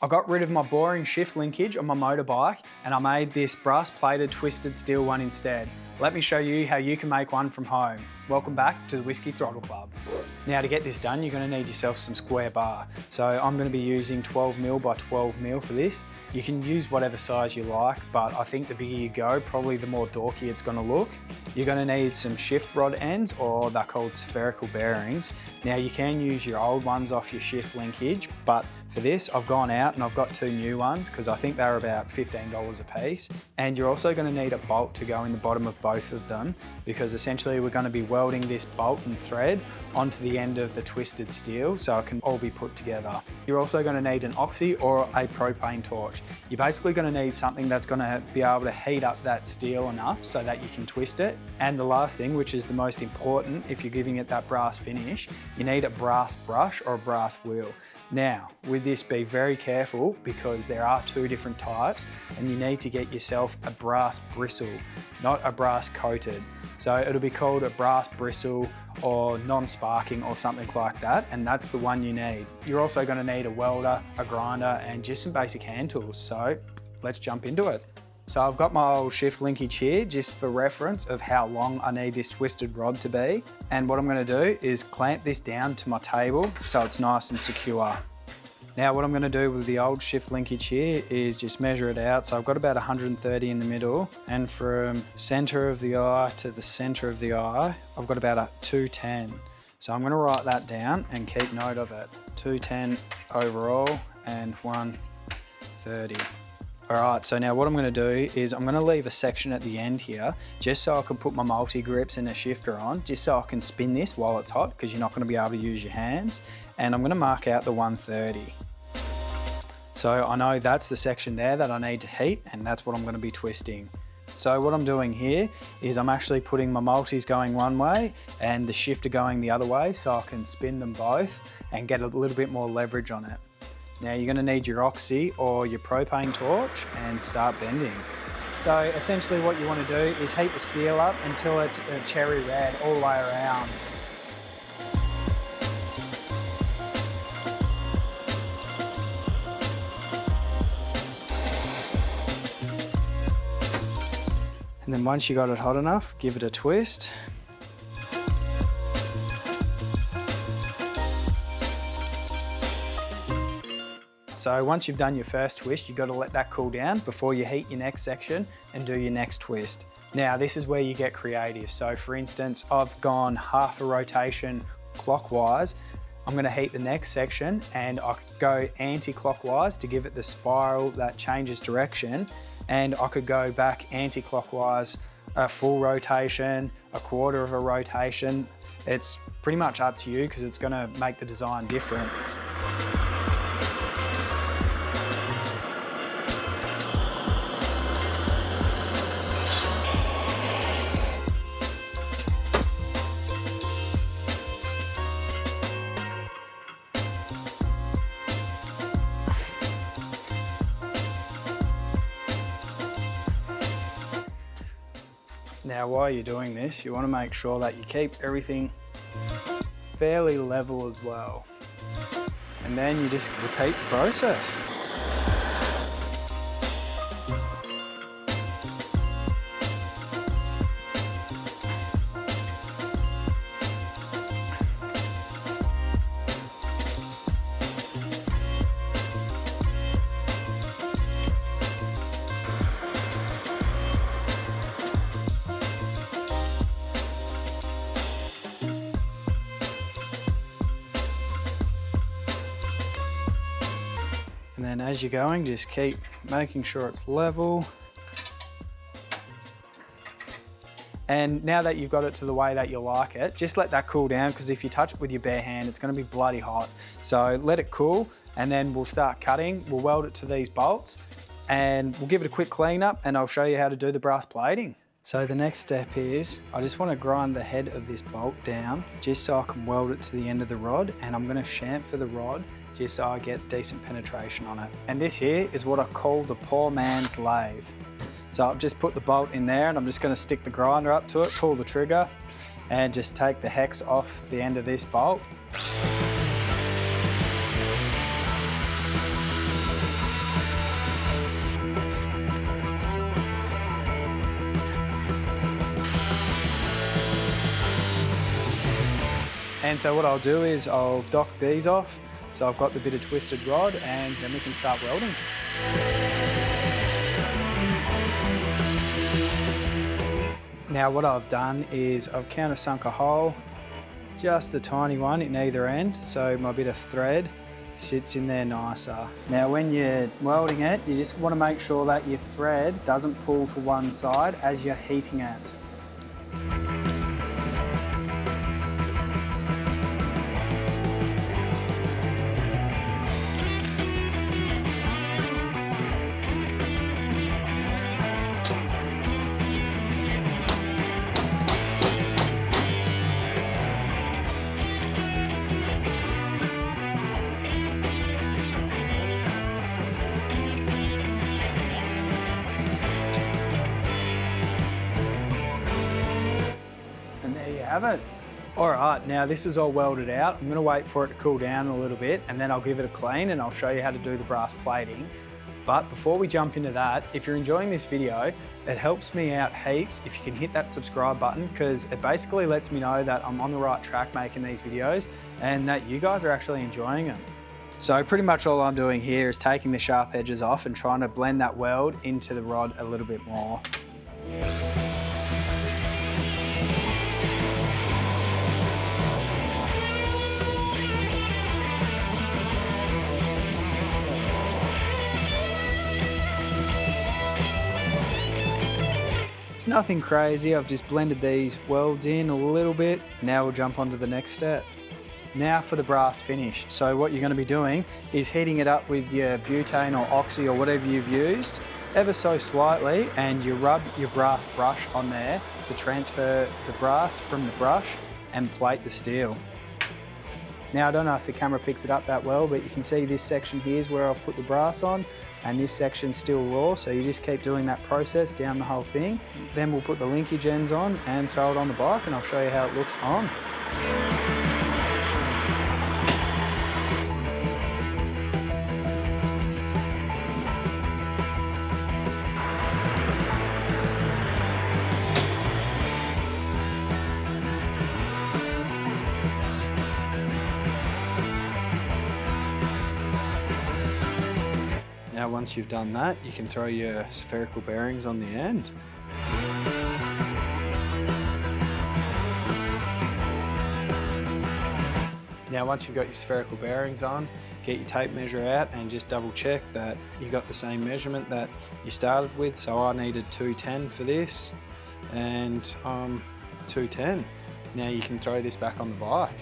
I got rid of my boring shift linkage on my motorbike and I made this brass plated twisted steel one instead. Let me show you how you can make one from home. Welcome back to the Whisky Throttle Club. Now to get this done, you're going to need yourself some square bar. So I'm going to be using 12mm by 12mm for this. You can use whatever size you like, but I think the bigger you go, probably the more dorky it's going to look. You're going to need some shift rod ends, or they're called spherical bearings. Now you can use your old ones off your shift linkage, but for this I've gone out and I've got two new ones because I think they're about $15 a piece. And you're also going to need a bolt to go in the bottom of both of them, because essentially we're going to be welding this bolt and thread onto the end of the twisted steel so it can all be put together. You're also going to need an oxy or a propane torch. You're basically going to need something that's going to be able to heat up that steel enough so that you can twist it. And the last thing, which is the most important if you're giving it that brass finish, you need a brass brush or a brass wheel. Now, with this, be very careful because there are two different types and you need to get yourself a brass bristle, not a brass coated. So it'll be called a brass bristle or non-sparking or something like that, and that's the one you need. You're also going to need a welder, a grinder, and just some basic hand tools. So let's jump into it. So I've got my old shift linkage here just for reference of how long I need this twisted rod to be. And what I'm going to do is clamp this down to my table so it's nice and secure. Now what I'm going to do with the old shift linkage here is just measure it out. So I've got about 130 in the middle, and from center of the eye to the center of the eye, I've got about a 210. So I'm going to write that down and keep note of it. 210 overall and 130. All right, so now what I'm going to do is I'm going to leave a section at the end here just so I can put my multi-grips and a shifter on, just so I can spin this while it's hot, because you're not going to be able to use your hands. And I'm going to mark out the 130. So I know that's the section there that I need to heat, and that's what I'm going to be twisting. So what I'm doing here is I'm actually putting my multis going one way and the shifter going the other way so I can spin them both and get a little bit more leverage on it. Now you're going to need your oxy or your propane torch and start bending. So essentially what you want to do is heat the steel up until it's a cherry red all the way around. And then once you got it hot enough, give it a twist. So once you've done your first twist, you've got to let that cool down before you heat your next section and do your next twist. Now this is where you get creative. So for instance, I've gone half a rotation clockwise. I'm going to heat the next section and I could go anti-clockwise to give it the spiral that changes direction. And I could go back anti-clockwise, a full rotation, a quarter of a rotation. It's pretty much up to you because it's going to make the design different. Now while you're doing this, you want to make sure that you keep everything fairly level as well. And then you just repeat the process. And then as you're going, just keep making sure it's level. And now that you've got it to the way that you like it, just let that cool down, because if you touch it with your bare hand, it's going to be bloody hot. So let it cool and then we'll start cutting. We'll weld it to these bolts and we'll give it a quick clean up and I'll show you how to do the brass plating. So the next step is, I just want to grind the head of this bolt down just so I can weld it to the end of the rod, and I'm going to chamfer the rod just so I get decent penetration on it. And this here is what I call the poor man's lathe. So I've just put the bolt in there and I'm just going to stick the grinder up to it, pull the trigger and just take the hex off the end of this bolt. And so what I'll do is I'll dock these off. So I've got the bit of twisted rod and then we can start welding. Now what I've done is I've countersunk a hole, just a tiny one in either end, so my bit of thread sits in there nicer. Now when you're welding it, you just want to make sure that your thread doesn't pull to one side as you're heating it. Have it. All right, now this is all welded out. I'm gonna wait for it to cool down a little bit and then I'll give it a clean and I'll show you how to do the brass plating. But before we jump into that, if you're enjoying this video, it helps me out heaps if you can hit that subscribe button, because it basically lets me know that I'm on the right track making these videos and that you guys are actually enjoying them. So pretty much all I'm doing here is taking the sharp edges off and trying to blend that weld into the rod a little bit more. It's nothing crazy, I've just blended these welds in a little bit. Now we'll jump on to the next step. Now for the brass finish. So what you're going to be doing is heating it up with your butane or oxy or whatever you've used, ever so slightly, and you rub your brass brush on there to transfer the brass from the brush and plate the steel. Now I don't know if the camera picks it up that well, but you can see this section here is where I've put the brass on, and this section's still raw, so you just keep doing that process down the whole thing. Then we'll put the linkage ends on and throw it on the bike, and I'll show you how it looks on. Now once you've done that, you can throw your spherical bearings on the end. Now once you've got your spherical bearings on, get your tape measure out and just double check that you got the same measurement that you started with. So I needed 210 for this and 210. Now you can throw this back on the bike.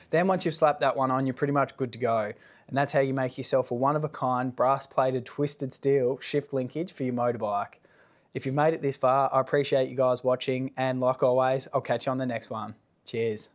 Then once you've slapped that one on, you're pretty much good to go. And that's how you make yourself a one-of-a-kind brass-plated twisted steel shift linkage for your motorbike. If you've made it this far, I appreciate you guys watching, and like always, I'll catch you on the next one. Cheers.